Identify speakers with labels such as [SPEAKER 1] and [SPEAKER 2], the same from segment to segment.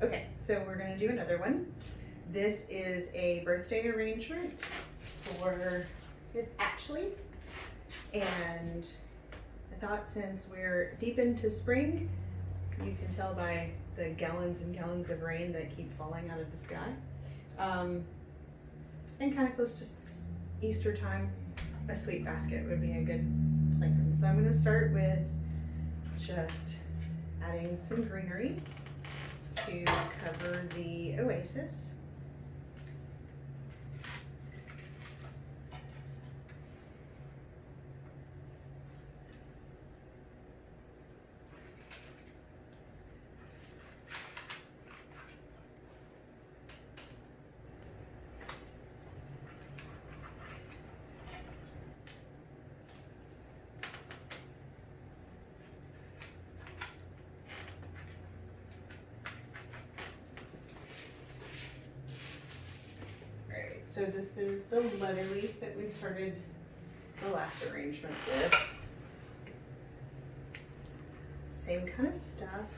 [SPEAKER 1] Okay, so we're gonna do another one. This is a birthday arrangement for Miss Ashley. And I thought since we're deep into spring, you can tell by the gallons and gallons of rain that keep falling out of the sky. And kind of close to Easter time, a sweet basket would be a good plan. So I'm gonna start with just adding some greenery to cover the oasis. So this is the leather leaf that we started the last arrangement with. Same kind of stuff.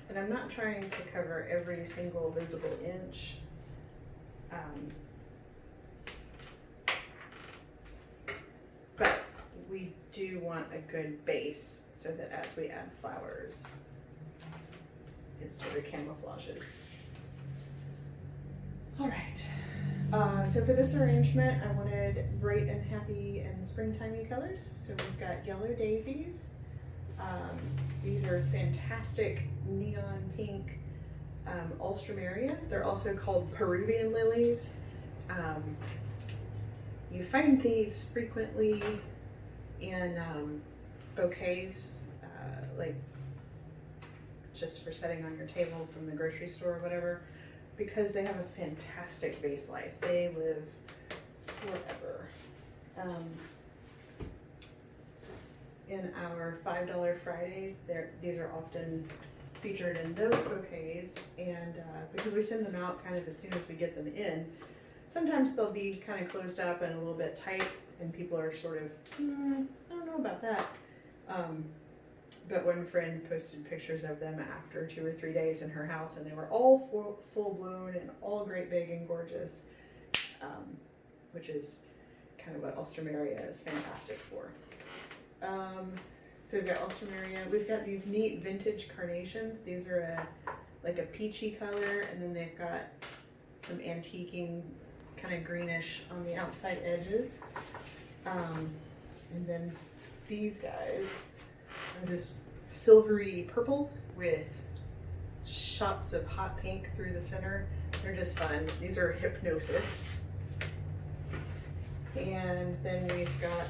[SPEAKER 1] And I'm not trying to cover every single visible inch. But we do want a good base so that as we add flowers, it sort of camouflages. All right, so for this arrangement, I wanted bright and happy and springtimey colors. So we've got yellow daisies. These are fantastic neon pink alstroemeria. They're also called Peruvian lilies. You find these frequently in bouquets, like just for setting on your table from the grocery store or whatever, because they have a fantastic base life. They live forever. In our $5 Fridays, these are often featured in those bouquets, and because we send them out kind of as soon as we get them in, sometimes they'll be kind of closed up and a little bit tight, and people are sort of, I don't know about that. But one friend posted pictures of them after 2 or 3 days in her house, and they were all full blown and all great big and gorgeous, which is kind of what alstroemeria is fantastic for. So we've got alstroemeria. We've got these neat vintage carnations. These are like a peachy color, and then they've got some antiquing kind of greenish on the outside edges. And then these guys are this silvery purple with shots of hot pink through the center. They're just fun. These are Hypnosis. And then we've got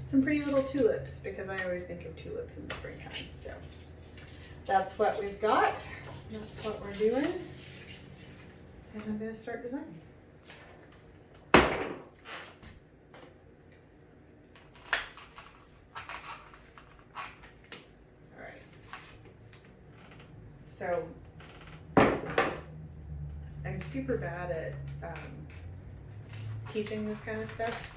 [SPEAKER 1] some pretty little tulips, because I always think of tulips in the springtime. So that's what we've got. That's what we're doing. And I'm going to start designing. So I'm super bad at teaching this kind of stuff.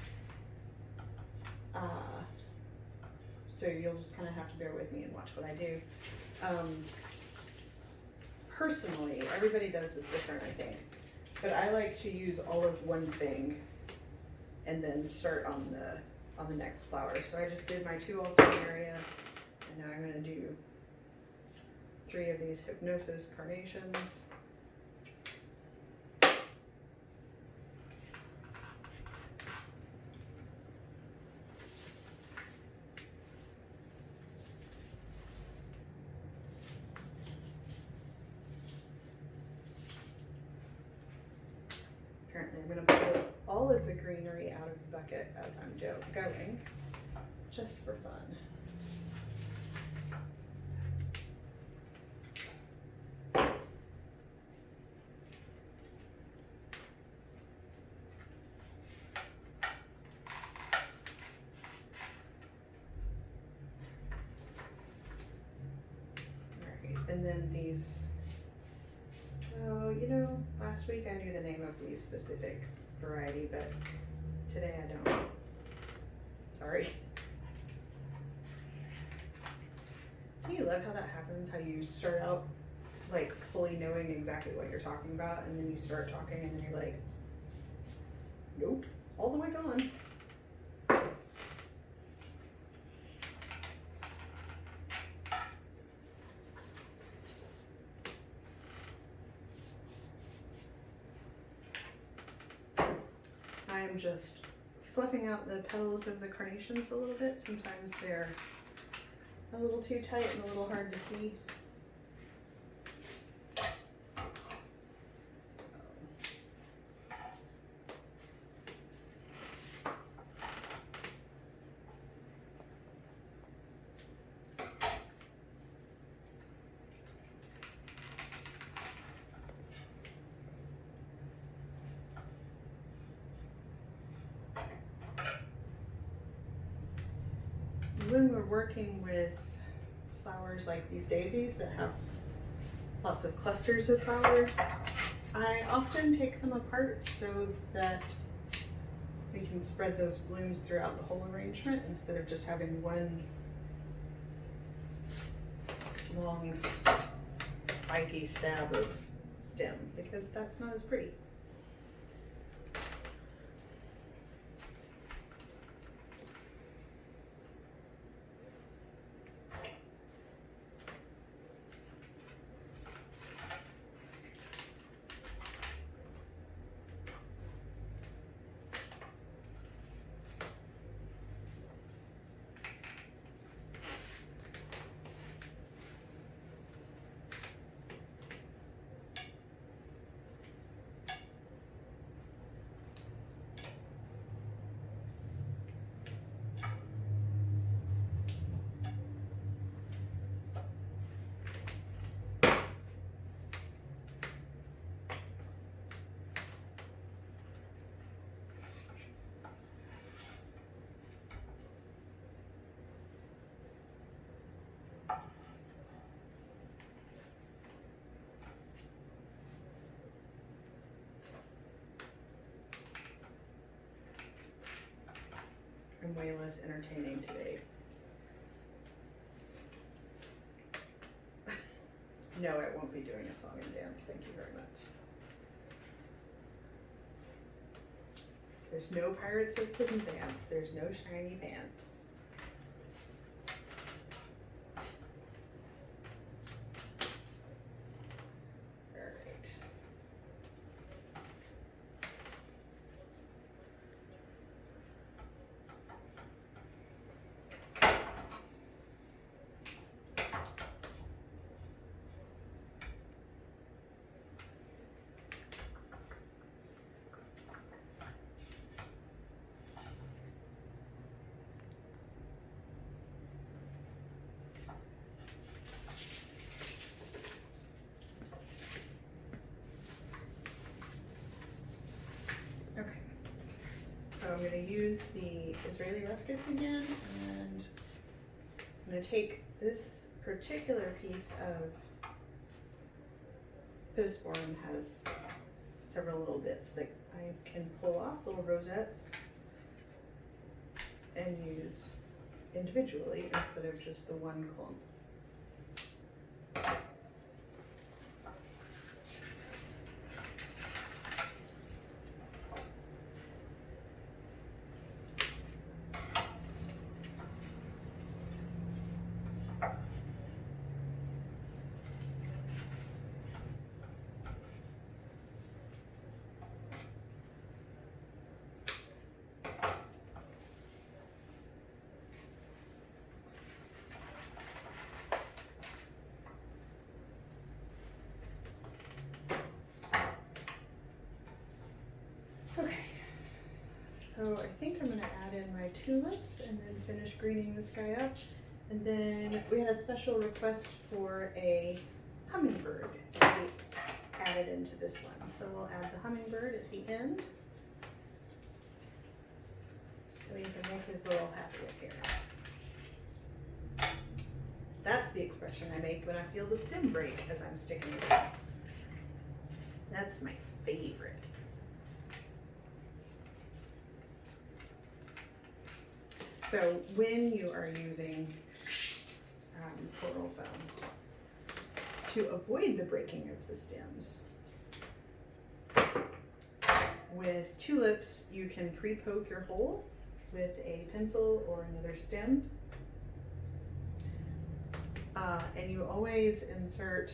[SPEAKER 1] So you'll just kind of have to bear with me and watch what I do. Personally, everybody does this different, I think. But I like to use all of one thing and then start on the next flower. So I just did my 2 alstroemeria, and now I'm going to do 3 of these Hypnosis carnations. Apparently I'm going to pull all of the greenery out of the bucket as I'm going, just for fun. And then these, last week I knew the name of these specific variety, but today I don't. Sorry. Do you love how that happens? How you start out like fully knowing exactly what you're talking about, and then you start talking, and then you're like, nope, all the way gone. I am just fluffing out the petals of the carnations a little bit. Sometimes they're a little too tight and a little hard to see. When we're working with flowers like these daisies that have lots of clusters of flowers, I often take them apart so that we can spread those blooms throughout the whole arrangement instead of just having one long spiky stab of stem, because that's not as pretty. I'm way less entertaining today. No, I won't be doing a song and dance, thank you very much. There's no Pirates of Penzance, there's no shiny pants. Alright. So I'm going to use the Israeli ruskets again, and I'm going to take this particular piece of Pittosporum, has several little bits that I can pull off, little rosettes, and use individually instead of just the one clump. Okay, so I think I'm gonna add in my tulips and then finish greening this guy up. And then we had a special request for a hummingbird to be added into this one. So we'll add the hummingbird at the end, so he can make his little happy appearance. That's the expression I make when I feel the stem break as I'm sticking it in. That's my favorite. So when you are using floral foam to avoid the breaking of the stems. With tulips, you can pre-poke your hole with a pencil or another stem. And you always insert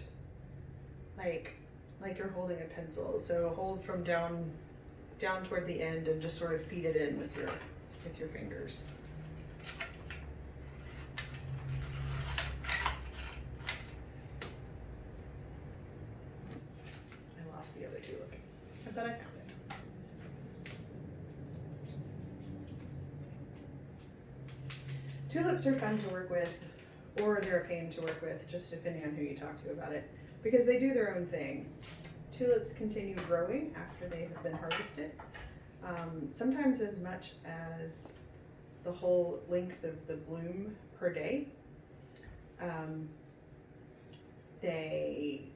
[SPEAKER 1] like you're holding a pencil. So hold from down toward the end and just sort of feed it in with your fingers. I lost the other tulip. I thought I found it. Tulips are fun to work with, or they're a pain to work with, just depending on who you talk to about it, because they do their own thing. Tulips continue growing after they have been harvested, sometimes as much as the whole length of the bloom per day. They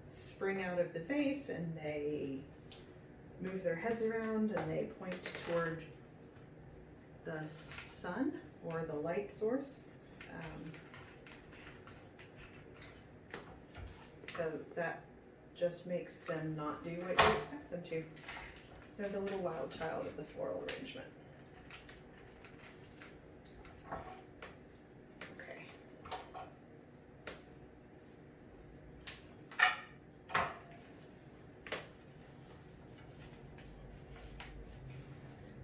[SPEAKER 1] spring out of the vase and they move their heads around and they point toward the sun or the light source. So that just makes them not do what you expect them to. They're the little wild child of the floral arrangement. Okay.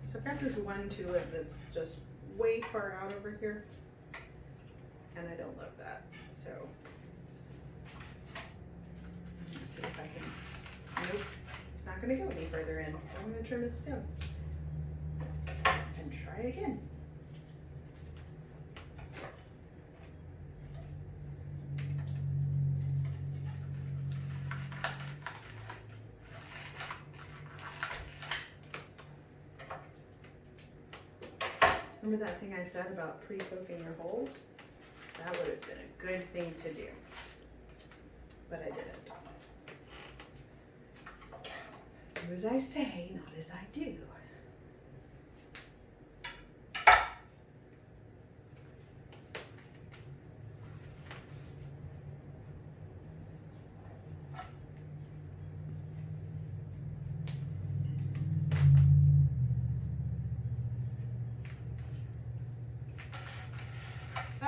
[SPEAKER 1] So I've got this one tulip that's just way far out over here, and I don't love that. So I'm gonna see if I can, nope, it's not gonna go any further in. So I'm gonna trim its stem and try again. Remember that thing I said about pre-poking your holes? That would have been a good thing to do, but I didn't. Do as I say, not as I do.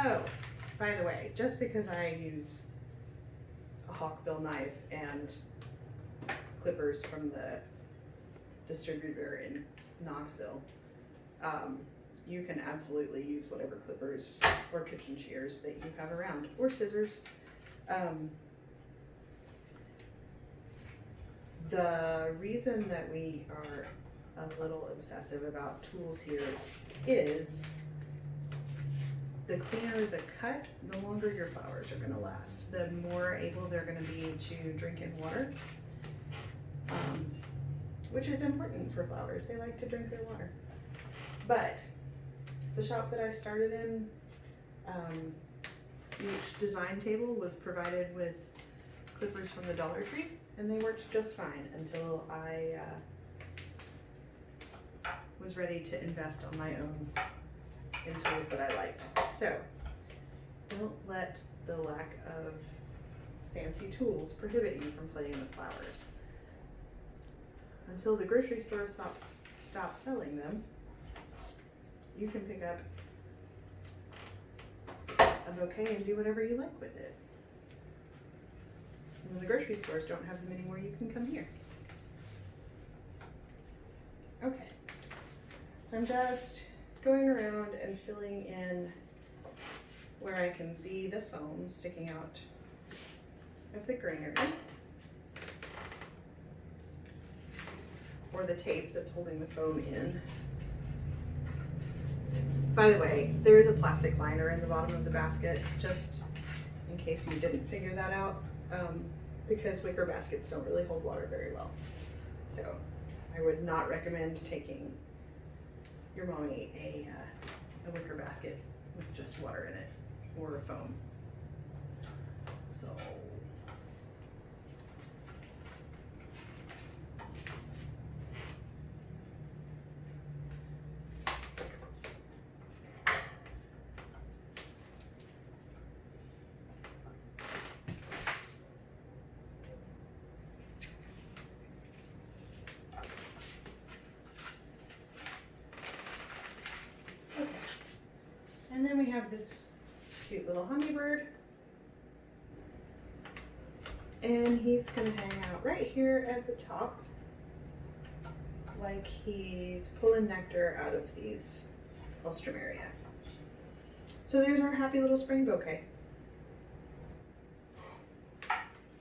[SPEAKER 1] Oh, by the way, just because I use a hawkbill knife and clippers from the distributor in Knoxville, you can absolutely use whatever clippers or kitchen shears that you have around, or scissors. The reason that we are a little obsessive about tools here is the cleaner the cut, the longer your flowers are gonna last. The more able they're gonna be to drink in water, which is important for flowers. They like to drink their water. But the shop that I started in, each design table was provided with clippers from the Dollar Tree, and they worked just fine until I was ready to invest on my own in tools that I like. So don't let the lack of fancy tools prohibit you from playing with flowers. Until the grocery store stops selling them, you can pick up a bouquet and do whatever you like with it. And when the grocery stores don't have them anymore, you can come here. Okay, so I'm just going around and filling in where I can see the foam sticking out of the granary, or the tape that's holding the foam in. By the way, there is a plastic liner in the bottom of the basket, just in case you didn't figure that out, because wicker baskets don't really hold water very well. So I would not recommend taking your mommy a wicker basket with just water in it or foam. So have this cute little hummingbird. And he's gonna hang out right here at the top, like he's pulling nectar out of these alstroemeria. So there's our happy little spring bouquet.